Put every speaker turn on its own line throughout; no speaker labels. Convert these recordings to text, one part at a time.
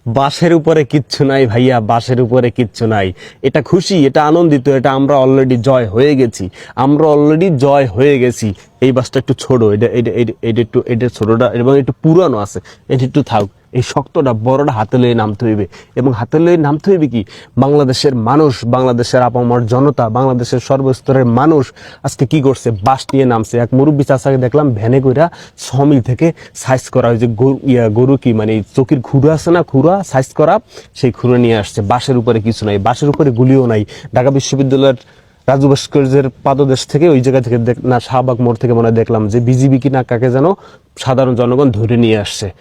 বাসের উপরে কিচ্ছু নাই ভাইয়া, বাসের উপরে কিচ্ছু নাই। এটা খুশি, এটা আনন্দিত, এটা আমরা অলরেডি জয় হয়ে গেছি, আমরা অলরেডি জয় হয়ে গেছি। এই বাসটা একটু ছোট, এটা এটা এটা- এটা একটু এটা ছোটটা এবং একটু পুরানো আছে, এটা একটু থাক। এই শক্তটা বড়টা হাতে লয়ে নামতে হইবে, এবং হাতে লয়ে নামতে হইবে কি বাংলাদেশের মানুষ, বাংলাদেশের আপামর জনতা, বাংলাদেশের সর্বস্তরের মানুষ আজকে কি করছে, বাস নিয়ে নামছে। এক মুরব্বী চাচাকে দেখলাম ভ্যানে কইরা সমিল থেকে সাইজ করা, ওই যে গরু কি মানে চকির খুঁড়ো আছে না, খুঁড়া সাইজ করা, সেই খুঁড়ো নিয়ে আসছে। বাসের উপরে কিছু নাই, বাসের উপরে গুলিও নাই। ঢাকা বিশ্ববিদ্যালয়ের রাজু ভাস্কর্যের পাদদেশ থেকে ওই জায়গা থেকে না শাহবাগ মোড় থেকে মনে হয় দেখলাম যে বিজিবি কি না কাকে যেন সাধারণ জনগণ ধরে নিয়ে আসছে।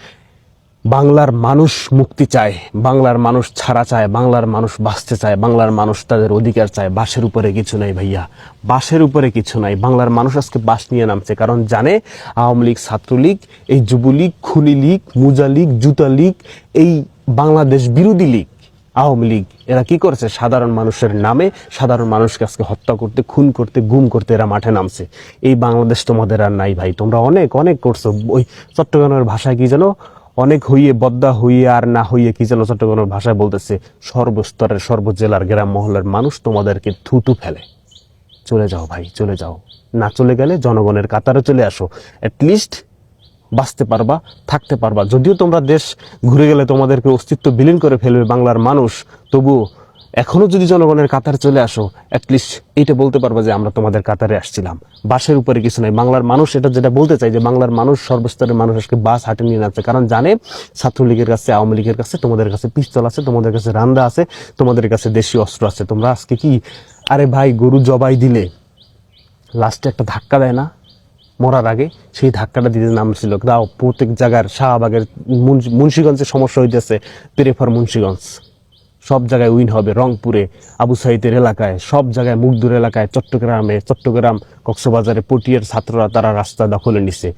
বাংলার মানুষ মুক্তি চায়, বাংলার মানুষ ছাড়া চায়, বাংলার মানুষ বাঁচতে চায়, বাংলার মানুষ তাদের অধিকার চায়। বাসের উপরে কিছু নাই ভাইয়া, বাসের উপরে কিছু নাই। বাংলার মানুষ আজকে বাস নিয়ে নামছে, কারণ জানে আওয়ামী লীগ, ছাত্রলীগ, এই যুবলীগ, খুনি লীগ, মুজা লীগ, জুতা লীগ, এই বাংলাদেশ বিরোধী লীগ আওয়ামী লীগ, এরা কি করেছে, সাধারণ মানুষের নামে সাধারণ মানুষকে আজকে হত্যা করতে, খুন করতে, গুম করতে এরা মাঠে নামছে। এই বাংলাদেশ তোমাদের আর নাই ভাই, তোমরা অনেক অনেক করছো। ওই চট্টগ্রামের ভাষায় কি যেন, অনেক হইয়ে বদ্দা হইয়ে আর না হইয়ে কি যেন চট্টগ্রামের ভাষায় বলতেছে। সর্বস্তরের সর্বজেলার গ্রাম মহল্লার মানুষ তোমাদেরকে থুতু ফেলে। চলে যাও ভাই, চলে যাও। না চলে গেলে জনগণের কাতারে চলে আসো, অ্যাটলিস্ট বাঁচতে পারবা, থাকতে পারবা। যদিও তোমরা দেশ ঘুরে গেলে তোমাদেরকে অস্তিত্ব বিলীন করে ফেলবে বাংলার মানুষ, তবুও এখনো যদি জনগণের কাতারে চলে আসো, অ্যাটলিস্ট এইটা বলতে পারবা যে আমরা তোমাদের কাতারে আসছিলাম। বাসের উপরে কিছু নাই। বাংলার মানুষ এটা যেটা বলতে চাই যে বাংলার মানুষ, সর্বস্তরের মানুষ আজকে বাস হাটে নিয়ে নামছে, কারণ জানে ছাত্রলীগের কাছে, আওয়ামী লীগের কাছে, তোমাদের কাছে পিস্তল আছে, তোমাদের কাছে রান্দা আছে, তোমাদের কাছে দেশীয় অস্ত্র আছে। তোমরা আজকে কি, আরে ভাই গরু জবাই দিলে লাস্টে একটা ধাক্কা দেয় না মরার আগে, সেই ধাক্কাটা দিতে নামছিল। দাও প্রত্যেক জায়গার, শাহবাগের, মুন্সিগঞ্জের সমস্যা হইতেছে, প্রেফার মুন্সিগঞ্জ, সব জায়গায় উইন হবে। রংপুরে, আবু সাইদের এলাকায়, সব জায়গায়, মুগদুর এলাকায়, চট্টগ্রাম, কক্সবাজারে, পটিয়ার ছাত্ররা তারা রাস্তা দখলে নিছে।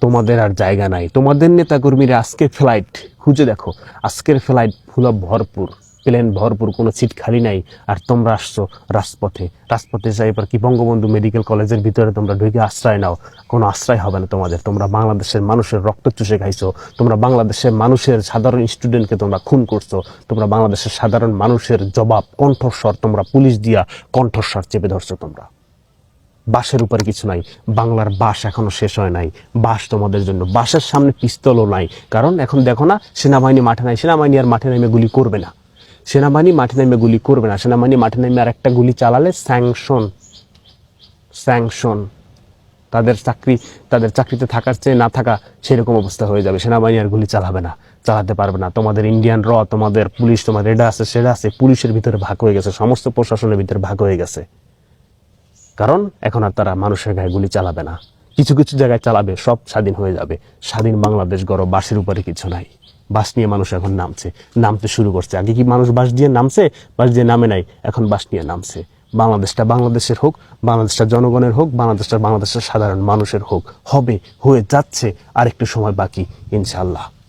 তোমাদের আর জায়গা নাই। তোমাদের নেতাকর্মীরা আজকে ফ্লাইট খুঁজে দেখো, আজকের ফ্লাইট ফুলা ভরপুর, প্লেন ভরপুর, কোনো সিট খালি নাই। আর তোমরা আসছো রাজপথে। রাজপথে যাই এবার কি বঙ্গবন্ধু মেডিকেল কলেজের ভিতরে তোমরা ঢুকে আশ্রয় নাও, কোনো আশ্রয় হবে না তোমাদের। তোমরা বাংলাদেশের মানুষের রক্ত চুষে খাইছো, তোমরা বাংলাদেশের মানুষের সাধারণ স্টুডেন্টকে তোমরা খুন করছো, তোমরা বাংলাদেশের সাধারণ মানুষের জবাব, কণ্ঠস্বর তোমরা পুলিশ দিয়া কণ্ঠস্বর চেপে ধরছো। তোমরা বাসের উপরে কিছু নাই। বাংলার বাস এখনো শেষ হয় নাই। বাস তোমাদের জন্য, বাসের সামনে পিস্তলও নাই। কারণ এখন দেখো না, সেনাবাহিনী মাঠে নাই, সেনাবাহিনী আর মাঠে নেমে গুলি করবে না, সেনাবাহিনী মাঠে নেমে গুলি করবে না। সেনাবাহিনী মাঠে নেমে আর একটা গুলি চালালে স্যাংশন, তাদের চাকরিতে থাকার চেয়ে না থাকা সেরকম অবস্থা হয়ে যাবে। সেনাবাহিনী আর গুলি চালাবে না, চালাতে পারবে না। তোমাদের ইন্ডিয়ান তোমাদের পুলিশ, তোমাদের এটা আছে সেটা আছে, পুলিশের ভিতরে ভাগ হয়ে গেছে, সমস্ত প্রশাসনের ভিতরে ভাগ হয়ে গেছে। কারণ এখন আর তারা মানুষের গায়ে গুলি চালাবে না, কিছু কিছু জায়গায় চালাবে, সব স্বাধীন হয়ে যাবে। স্বাধীন বাংলাদেশ গড়, বাসের উপরে কিছু নাই। বাস নিয়ে মানুষ এখন নামতে শুরু করছে। আগে কি মানুষ বাস দিয়ে নামছে? বাস দিয়ে নামে নাই, এখন বাস নিয়ে নামছে। বাংলাদেশটা বাংলাদেশের হোক, বাংলাদেশটা জনগণের হোক, বাংলাদেশটা বাংলাদেশের সাধারণ মানুষের হোক, হবে, হয়ে যাচ্ছে। আর একটু সময় বাকি, ইনশাআল্লাহ।